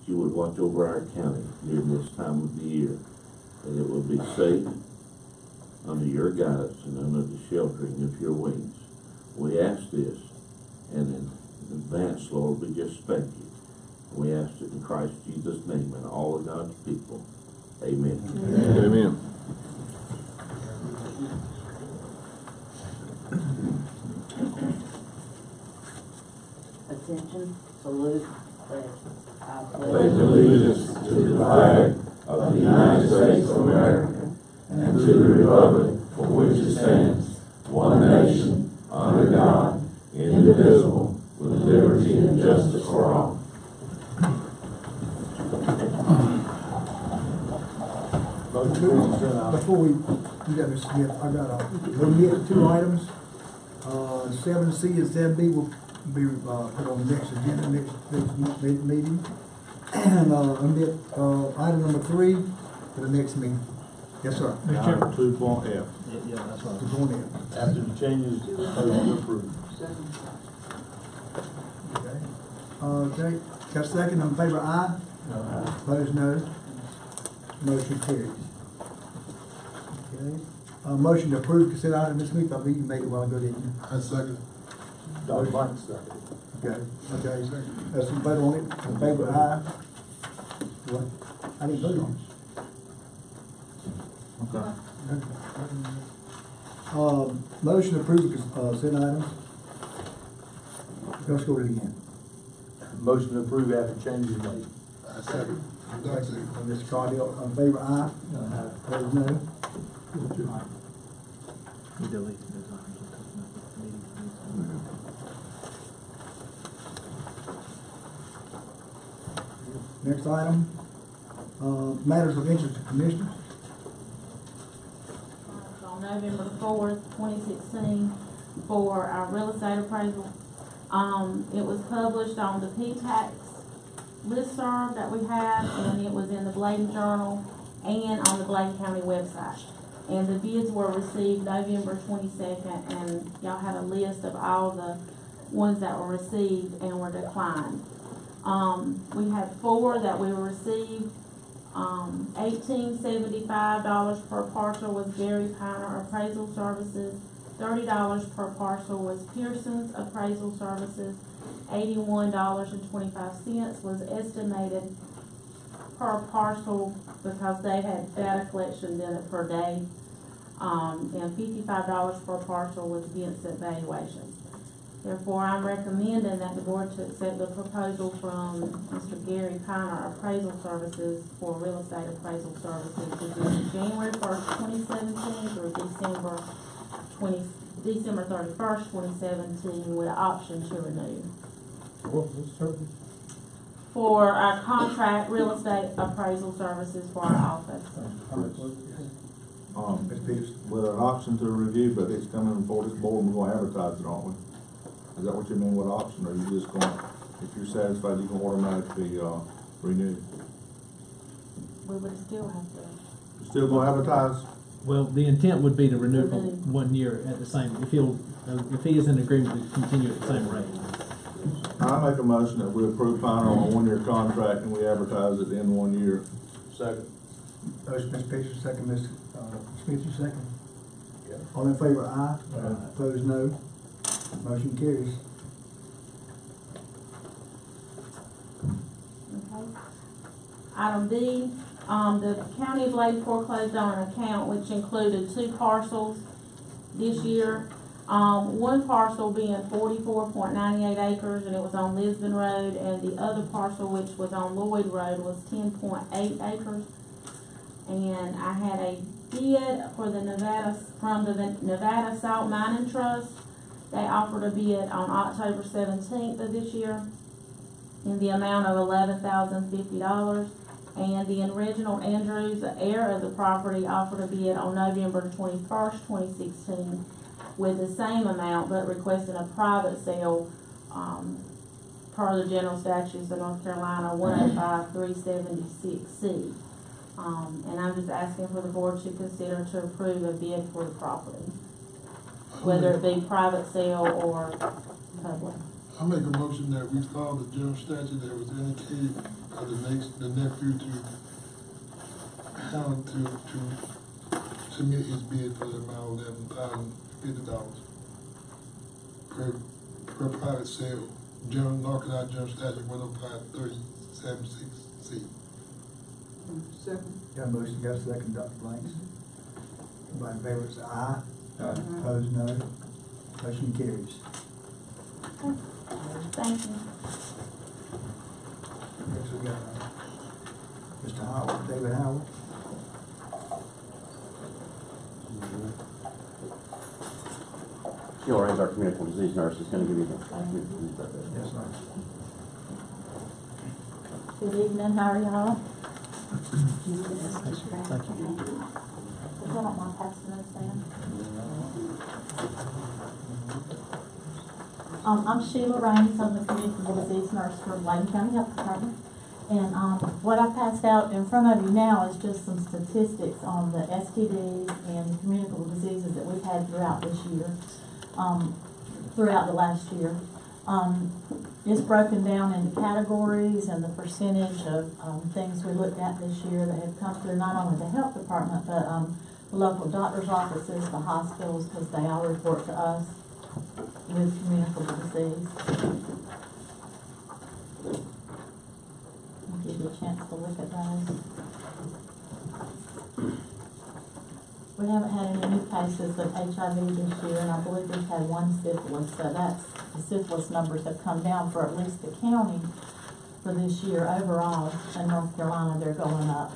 you would watch over our county during this time of the year, that it will be safe under your guidance and under the sheltering of your wings. We ask this, and in advance, Lord, we just thank you. We ask it in Christ Jesus' name and all of God's people. Amen. Amen. Amen. Attention, salute, pledge. I Pledge allegiance to the flag of the United States of America and to the republic for which it stands, one nation, under God, indivisible, with liberty and justice for all. Before we do that, Mr. Smith, I got we'll get two items. 7C and 7B will be put on the next agenda, next meeting. And omit item number 3 for the next meeting. Yes, sir. Item 2.F. Yeah, that's right. 2.F. After the changes, approved. Okay. Okay. Got a second? On favor, aye. Opposed, no. Motion carries. Okay. Motion to approve consent item, Ms. Smith. I believe you made it a while ago, didn't you? I second. Dr. Banks seconded. Okay. Okay. Let's vote on it. On favor, aye. What? I didn't vote on it. Okay. Motion to approve consent items. Let's go to it again. Motion to approve after changes made. I second. Mr. Cardell, on favor, aye. Opposed, no. We delete those items. Next item, matters of interest to commissioners. On November 4th, 2016, for our real estate appraisal. It was published on the P-Tax listserv that we have, and it was in the Bladen Journal and on the Bladen County website. And the bids were received November 22nd, and y'all had a list of all the ones that were received and were declined. We had 4 that we received. $18.75 per parcel was Gary Piner Appraisal Services. $30 per parcel was Pearson's Appraisal Services. $81.25 was estimated per parcel because they had data collection in it per day. And $55 per parcel was Vincent Valuations. Therefore, I'm recommending that the board to accept the proposal from Mr. Gary Piner Appraisal Services for real estate appraisal services beginning January 1st, 2017 through December 31st, 2017 with an option to renew. For our contract real estate appraisal services for our office. With an option to review, but it's coming before this board, we're gonna advertise it, aren't we? Is that what you mean with option, or you just gonna, if you're satisfied, you can automatically, renew? We would still have to. You still gonna advertise? Well, the intent would be to renew for 1 year at the same, if he is in agreement to continue at the same rate. I make a motion that we approve Piner on a 1-year contract and we advertise it in 1 year. Second. Motion, Ms. Fisher, second, Ms. Smith, you second. Yeah. All in favor, aye. Opposed, no. Motion carries. Okay. Item B, the County of Bladen foreclosed on an account which included 2 parcels this year. One parcel being 44.98 acres, and it was on Lisbon Road, and the other parcel, which was on Lloyd Road, was 10.8 acres. And I had a bid for from the Nevada Salt Mining Trust. They offered a bid on October 17th of this year in the amount of $11,050. And the Reginald Andrews, the heir of the property, offered a bid on November 21st, 2016 with the same amount, but requesting a private sale per the general statutes of North Carolina 105-376C. And I'm just asking for the board to consider to approve a bid for the property, whether it be private sale or public. I make a motion that we follow the general statute that was indicated by the nephew to how to submit his bid for the amount of $11,050 per private sale. General, North Carolina General Statute 105-37-6C. Second. Got a motion, got a second, Dr. Blanks. Everybody in favor say aye. Aye. Opposed, no. Motion carries. Thank you. Next we got Mr. Howard, David Howard. Sheila Raines, our communicable disease nurse, is going to give you the communicable disease update. Yes, sir. Good evening, how are y'all? Thank you. If y'all don't mind passing those down. I'm Sheila Raines, I'm the communicable disease nurse for Bladen County Health Department. And what I passed out in front of you now is just some statistics on the STDs and communicable diseases that we've had throughout this year, throughout the last year. It's broken down into categories and the percentage of things we looked at this year that have come through not only the health department, but the local doctor's offices, the hospitals, because they all report to us with communicable disease. I'll give you a chance to look at those. We haven't had any new cases of HIV this year, and I believe we've had one syphilis, so that's, the syphilis numbers have come down for at least the county for this year. Overall, in North Carolina, they're going up.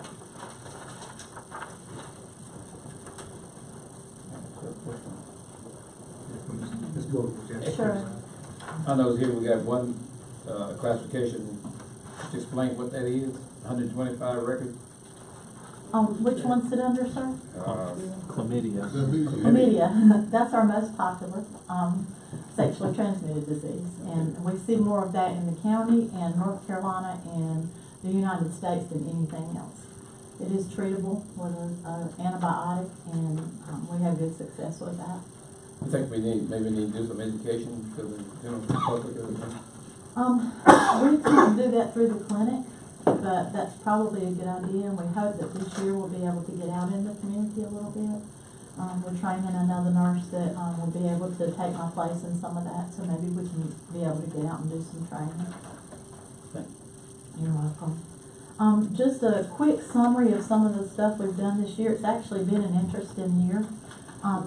Let's go with that. Sure. I know here we got one classification. Just explain what that is. 125 records. Which one's it under, sir? Chlamydia. Chlamydia. That's our most popular sexually transmitted disease, and we see more of that in the county and North Carolina and the United States than anything else. It is treatable with an antibiotic, and we have good success with that. I think we maybe need to do some education to the general public. We can do that through the clinic, but that's probably a good idea, and we hope that this year we'll be able to get out in the community a little bit. We're training another nurse that will be able to take my place in some of that, so maybe we can be able to get out and do some training. You're welcome. Just a quick summary of some of the stuff we've done this year. It's actually been an interesting year.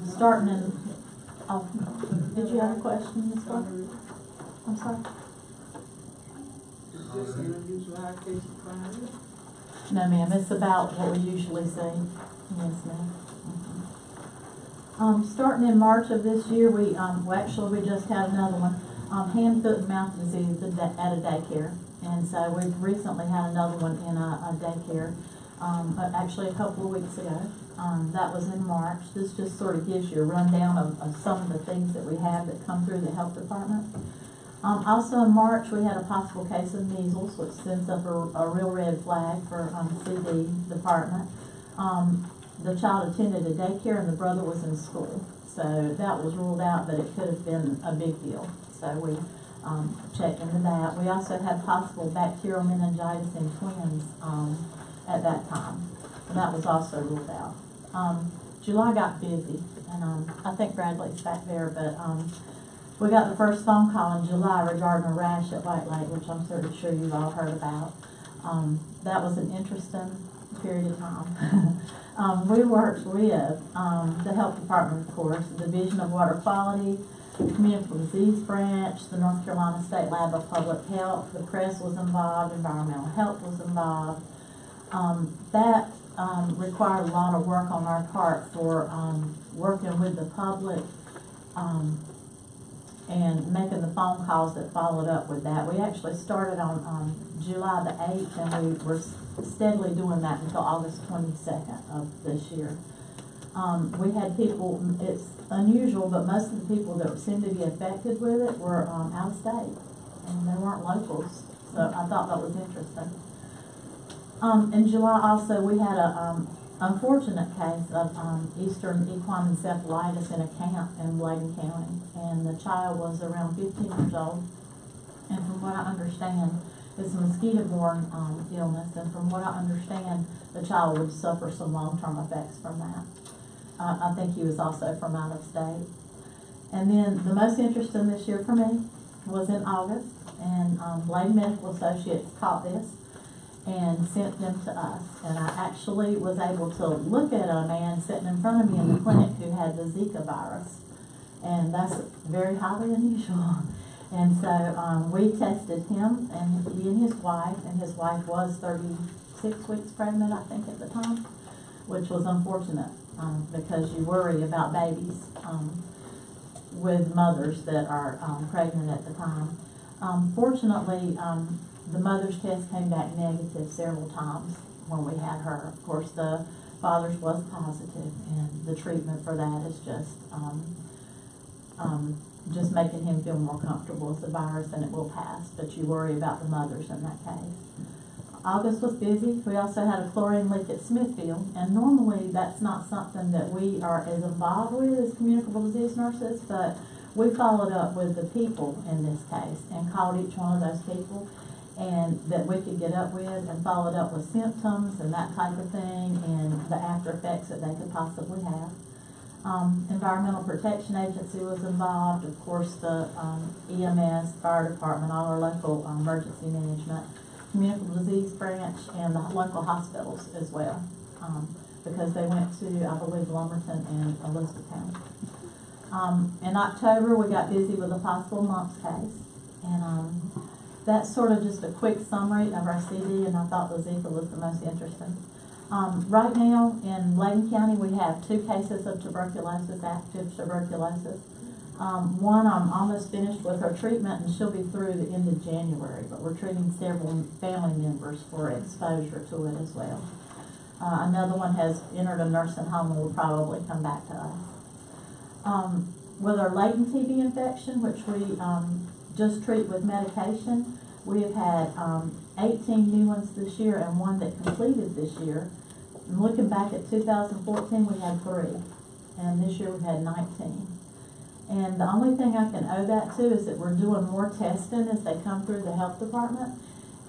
Starting in, did you have a question, Ms. Clark? I'm sorry? Just an unusual high case of crime. No, ma'am, it's about what we usually see. Yes, ma'am. Starting in March of this year, we just had another one, hand, foot, and mouth disease at a daycare. And so we've recently had another one in a daycare, actually a couple of weeks ago. That was in March. This just sort of gives you a rundown of some of the things that we have that come through the health department. Also in March, we had a possible case of measles, which sends up a real red flag for CD department. The child attended a daycare and the brother was in school. So that was ruled out, but it could have been a big deal. So we checked into that. We also had possible bacterial meningitis in twins at that time. And that was also ruled out. July got busy, and I think Bradley's back there, but we got the first phone call in July regarding a rash at White Lake, which I'm pretty sure you've all heard about. That was an interesting period of time. We worked with the health department, of course, the Division of Water Quality, the Communicable Disease Branch, the North Carolina State Lab of Public Health, the press was involved, environmental health was involved. That required a lot of work on our part for working with the public and making the phone calls that followed up with that. We actually started on July the 8th, and we were steadily doing that until August 22nd of this year. We had people, it's unusual, but most of the people that seemed to be affected with it were out of state, and they weren't locals, so I thought that was interesting. In July also, we had a unfortunate case of Eastern equine encephalitis in a camp in Bladen County, and the child was around 15 years old, And from what I understand, it's a mosquito-borne illness, and from what I understand, the child would suffer some long-term effects from that. I think he was also from out of state. And then the most interesting this year for me was in August, and Bladen Medical Associates caught this and sent them to us. And I actually was able to look at a man sitting in front of me in the clinic who had the Zika virus. And that's very highly unusual. And so we tested him, and he and his wife was 36 weeks pregnant, I think, at the time, which was unfortunate because you worry about babies with mothers that are pregnant at the time. Fortunately, the mother's test came back negative several times when we had her. Of course, the father's was positive, and the treatment for that is just making him feel more comfortable with the virus, and it will pass. But you worry about the mothers in that case. August was busy. We also had a chlorine leak at Smithfield, and normally that's not something that we are as involved with as communicable disease nurses, but we followed up with the people in this case and called each one of those people and that we could get up with and followed up with symptoms and that type of thing and the after effects that they could possibly have. Environmental Protection Agency was involved, of course the EMS, fire department, all our local emergency management, communicable disease branch, and the local hospitals as well, because they went to, I believe, Lumberton and Elizabeth County. In October, we got busy with a possible mumps case, and that's sort of just a quick summary of our CD, and I thought the Zika was the most interesting. Right now, in Bladen County, we have 2 cases of tuberculosis, active tuberculosis. One, I'm almost finished with her treatment, and she'll be through the end of January, but we're treating several family members for exposure to it as well. Another one has entered a nursing home and will probably come back to us. With our latent TB infection, which we just treat with medication, we have had 18 new ones this year and 1 that completed this year. And looking back at 2014, we had 3, and this year we've had 19. And the only thing I can owe that to is that we're doing more testing as they come through the health department,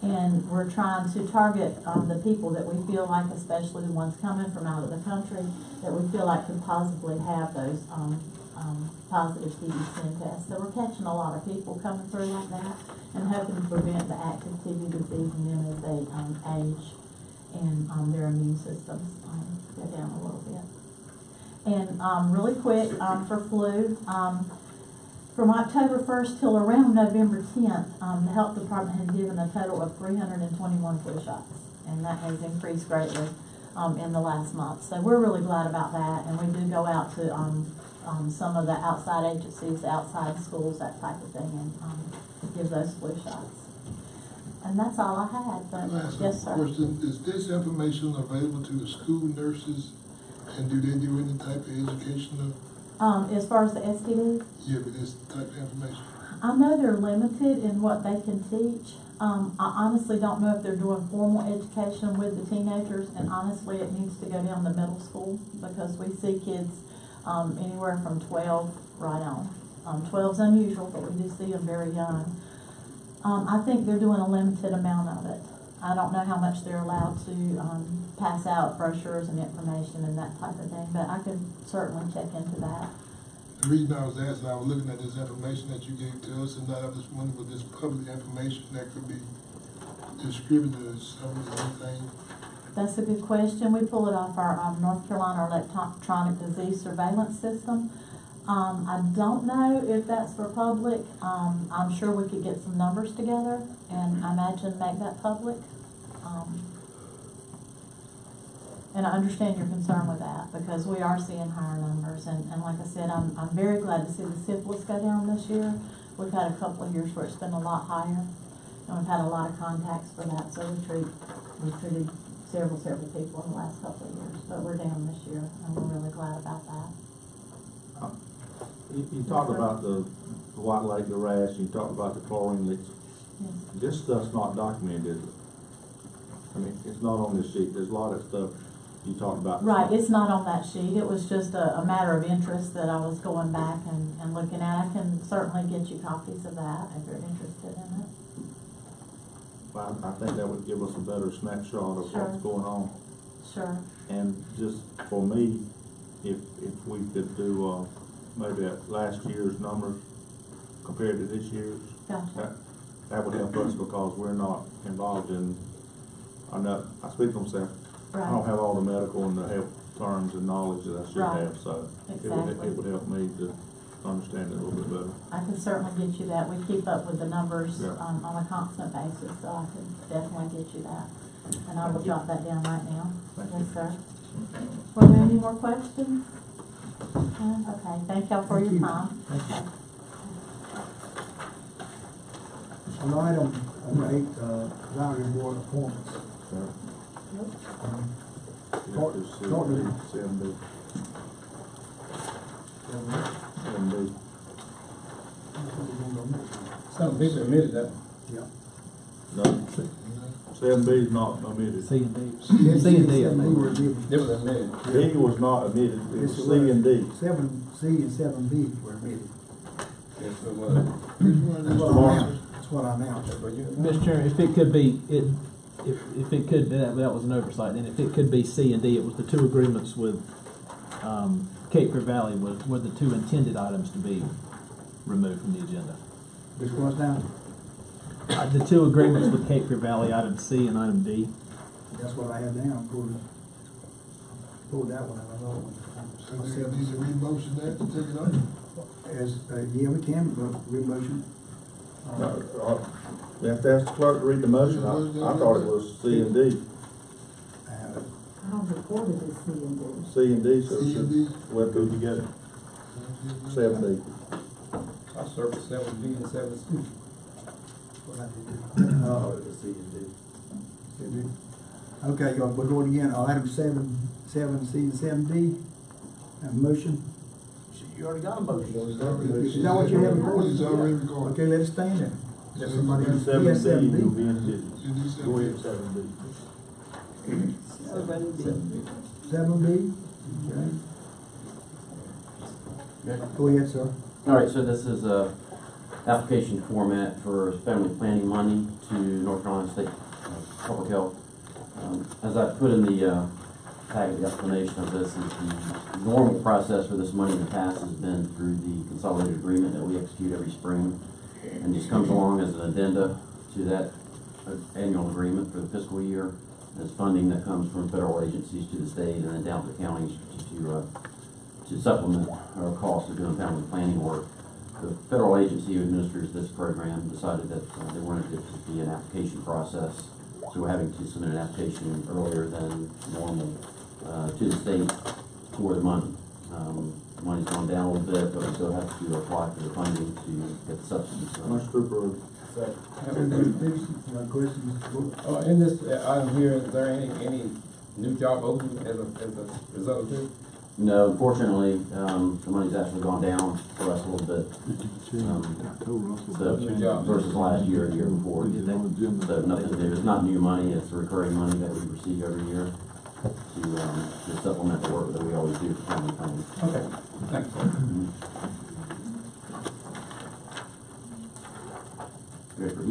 and we're trying to target the people that we feel like, especially the ones coming from out of the country, that we feel like could possibly have those positive TB tests. So we're catching a lot of people coming through like that and hoping to prevent the active TB disease in them as they age and their immune systems go down a little bit. And really quick, for flu, from October 1st till around November 10th, the health department has given a total of 321 flu shots, and that has increased greatly in the last month. So we're really glad about that, and we do go out to some of the outside agencies, outside schools, that type of thing, and give those flu shots. And that's all I had. But yes, sir. Question, is this information available to the school nurses, and do they do any type of education? As far as the STD? Yeah, but this type of information. I know they're limited in what they can teach. I honestly don't know if they're doing formal education with the teenagers, and honestly it needs to go down to middle school because we see kids anywhere from 12 right on. 12's unusual, but we do see them very young. I think they're doing a limited amount of it. I don't know how much they're allowed to pass out brochures and information and that type of thing, but I could certainly check into that. The reason I was asking, I was looking at this information that you gave to us, and I was just wondering with this public information that could be distributed as some of anything. That's a good question. We pull it off our North Carolina electronic disease surveillance system. I don't know if that's for public. I'm sure we could get some numbers together and I imagine make that public. And I understand your concern with that because we are seeing higher numbers. And like I said, I'm very glad to see the syphilis go down this year. We've had a couple of years where it's been a lot higher. And we've had a lot of contacts for that. So we've treated several people in the last couple of years. But we're down this year and we're really glad about that. You talked about the white leg, the rash, you talked about the chlorine leaks. Yes. This stuff's not documented. I mean, it's not on this sheet. There's a lot of stuff you talked about. Right, it's not on that sheet, it was just a matter of interest that I was going back and looking at. I can certainly get you copies of that if you're interested in it. Well, I think that would give us a better snapshot of Sure. what's going on. Sure. And just for me, if we could do, maybe at last year's numbers compared to this year's, Gotcha. that would help us because we're not involved in, I speak for myself. I don't Right. have all the medical and the health terms and knowledge that I should Right. have, so Exactly. it would help me to understand it a little bit better. I can certainly get you that. We keep up with the numbers Yeah. on a constant basis, so I can definitely get you that. And I will jot that down right now. Thank Yes, you. sir. Were there any more questions? Okay, thank y'all for your time. Okay. On item 8, Boundary Board appointments. Talk to me. 7B. 7B. Some people admitted that. Yeah. No, 7B is not omitted. C and D. C C and D. were admitted. They was admitted. D was not omitted, it was Yes, C and D. 7C and 7B were admitted. Yes, it was. That's what I announced. But you- Mr. Chairman, if it could be, if it could, that was an oversight, and if it could be C and D, it was the two agreements with, Cape Fear Valley were the two intended items to be removed from the agenda. Which one's now? The two agreements with Cape Fear Valley, item C and item D. That's what I had down. Pulled that one out. So they need to re-motion that to take it up? Yeah, we can, re-motion. You have to ask the clerk to read the motion, I thought it was C and D. I don't report it as C and D. C and D, so it C and should, D. we'll go together. 7B. I served 7B and 7C. Okay, y'all, we're going again, item 7C and 7D. Have a motion? You already got a motion. Is that what you have recorded? It's already recorded. Okay, let it stand there. Let somebody else. Seven Yes, B, you'll be 7B. in business. You do Go ahead, 7B. 7B. 7B? Okay. Go ahead, sir. All right, so this is a application format for family planning money to North Carolina State Public Health. As I put in the packet, the explanation of this is the normal process for this money in the past has been through the consolidated agreement that we execute every spring, and just comes along as an addenda to that annual agreement for the fiscal year. There's funding that comes from federal agencies to the state and then down to the counties to supplement our costs of doing family planning work. The federal agency who administers this program decided that they wanted it to be an application process, so we're having to submit an application earlier than normal to the state for the money. Money's gone down a little bit, but we still have to apply for the funding to get the subsidies. Motion to approve. Questions? In this item here, is there any new job opening as a result of this? No, unfortunately, the money's actually gone down for us a little bit. So versus last year and the year before. So nothing new. It's not new money, it's recurring money that we receive every year to supplement the work that we always do for family planning. Okay, thanks. Ready for E?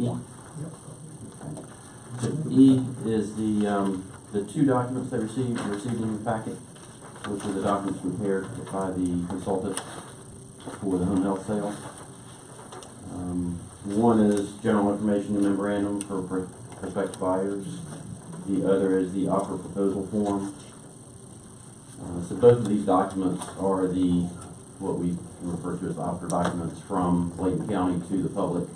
So E is the two documents they received in your packet, which are the documents prepared by the consultant for the home health sale. One is general information memorandum for prospective buyers. The other is the offer proposal form. So both of these documents are what we refer to as offer documents from Bladen County to the public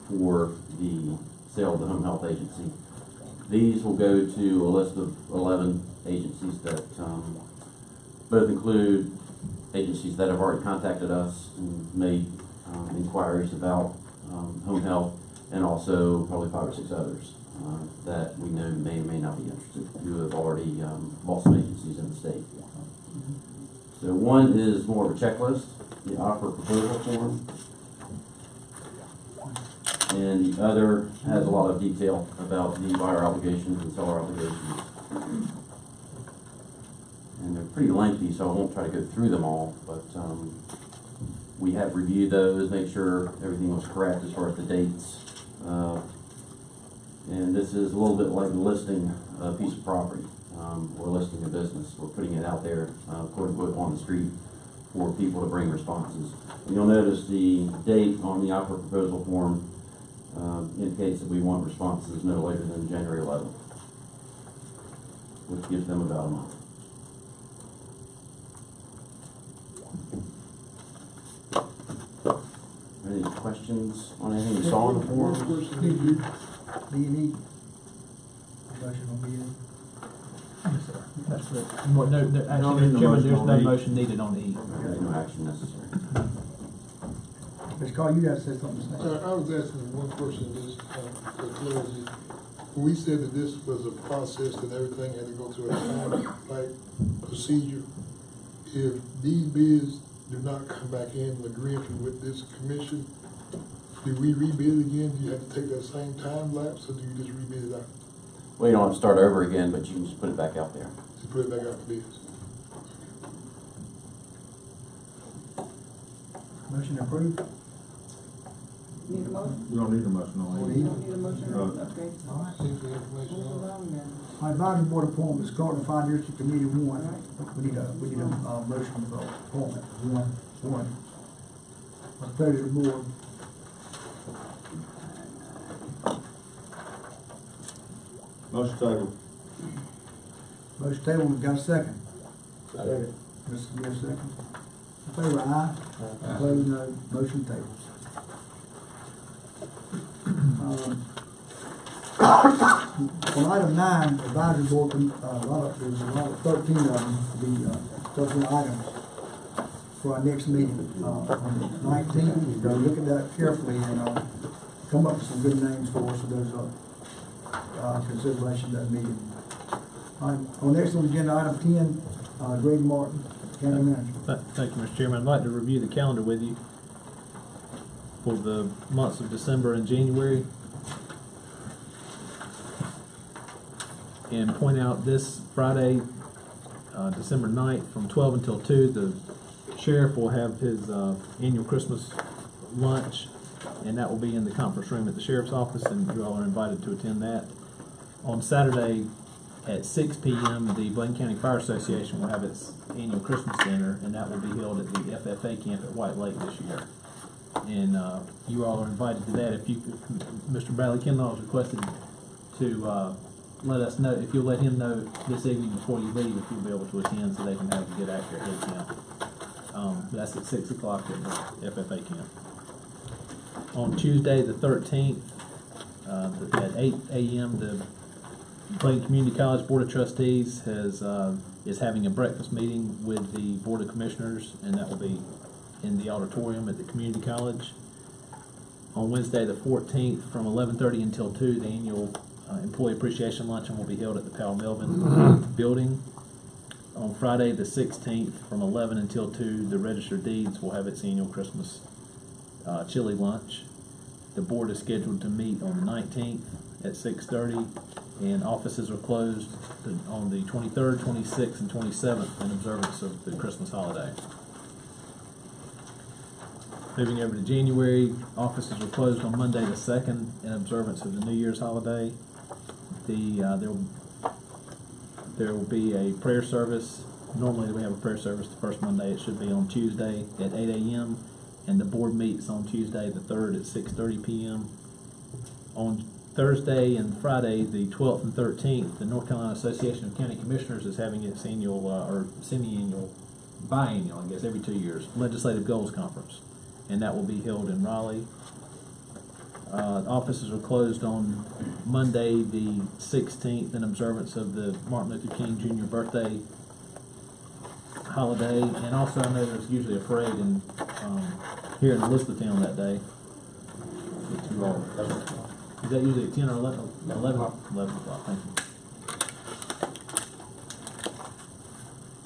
for the sale of the home health agency. These will go to a list of 11 agencies that both include agencies that have already contacted us and made inquiries about home health, and also probably 5 or 6 others that we know may or may not be interested, who have already bought some agencies in the state. So one is more of a checklist, the offer proposal form, and the other has a lot of detail about the buyer obligations and seller obligations. and they're pretty lengthy, so I won't try to go through them all, but we have reviewed those, make sure everything was correct as far as the dates. And this is a little bit like listing a piece of property. We're listing a business. We're putting it out there, quote unquote, on the street for people to bring responses. And you'll notice the date on the offer proposal form indicates that we want responses no later than January 11th, which gives them about a month. Any questions on anything you saw in the form? Do you need a motion on B? Yes, sir. That's correct. Well, no, actually, Mr. Chairman, there's no motion needed on E. Okay, no action necessary. Mr. Carl, you guys said something to say. I was asking one question, just for clarity. When we said that this was a process and everything had to go through a time-like procedure, if these bids do not come back in agreement with this commission, do we rebid again? Do you have to take that same time lapse, or do you just rebid it out? Well, you don't have to start over again, but you can just put it back out there. Just put it back out for bids? Motion approved? Need a motion? You don't need a motion on Or it. E? Don't need a motion, okay. All right. Take the information Move out. along then. Advisory Board appointments, Carter Financial Committee one. We need a motion for appointment one. What's the pleasure of the board? Motion table. Motion table, we got a second. Second. Mr. Smith, second. In favor, aye. Opposed, no. Motion tabled. On item 9, advisory board, there's a lot of 13 of them, 13 items for our next meeting. On the 19th, we're going to look at that carefully and come up with some good names for us, so there's a consideration of that meeting. On next on the agenda, item 10, Greg Martin, County Manager. Thank you, Mr. Chairman. I'd like to review the calendar with you for the months of December and January, and point out this Friday, December 9th, from 12 until 2, the sheriff will have his annual Christmas lunch, and that will be in the conference room at the sheriff's office, and you all are invited to attend that. On Saturday at 6 p.m., the Bladen County Fire Association will have its annual Christmas dinner, and that will be held at the FFA camp at White Lake this year. And you all are invited to that. If Mr. Bradley Kendall has requested to let us know, if you'll let him know this evening before you leave, if you'll be able to attend so they can have a good accurate head count. That's at 6 o'clock at the FFA camp. On Tuesday the 13th, at 8 a.m., the Bladen Community College Board of Trustees is having a breakfast meeting with the Board of Commissioners, and that will be in the auditorium at the community college. On Wednesday the 14th, from 11:30 until 2, the annual Employee Appreciation Luncheon will be held at the Powell Melvin building. On Friday the 16th, from 11 until 2, the Register of Deeds will have its annual Christmas chili lunch. The board is scheduled to meet on the 19th at 6:30, and offices are closed on the 23rd, 26th, and 27th in observance of the Christmas holiday. Moving over to January, offices are closed on Monday the 2nd in observance of the New Year's holiday. There will be a prayer service. Normally we have a prayer service the first Monday. It should be on Tuesday at 8 a.m. and the board meets on Tuesday the 3rd at 6:30 p.m. On Thursday and Friday, the 12th and 13th, the North Carolina Association of County Commissioners is having its annual or semi-annual, biannual, I guess, every 2 years, Legislative Goals Conference, and that will be held in Raleigh. Offices are closed on Monday the 16th in observance of the Martin Luther King Jr. birthday holiday, and also I know there's usually a parade here in Elizabethtown that day. Is that usually at 10 or 11? 11 o'clock, thank you.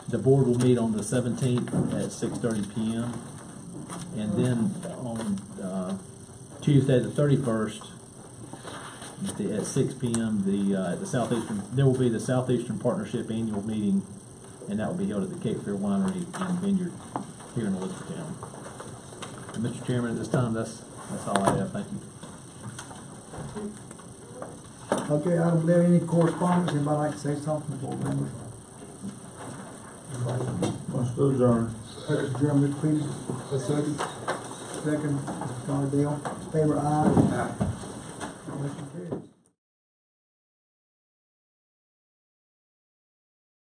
The board will meet on the 17th at 6:30 p.m. And then on Tuesday the 31st at 6 p.m. At the Southeastern, there will be the Southeastern Partnership annual meeting and that will be held at the Cape Fear Winery and Vineyard here in Elizabeth County. And Mr. Chairman, at this time, that's all I have. Thank you. Okay, I don't believe any correspondence. Anybody like to say something before members? Let's do adjourn. Adjourn, Mr. Peters. A second. Second, Mr. Cardell. Favor, aye.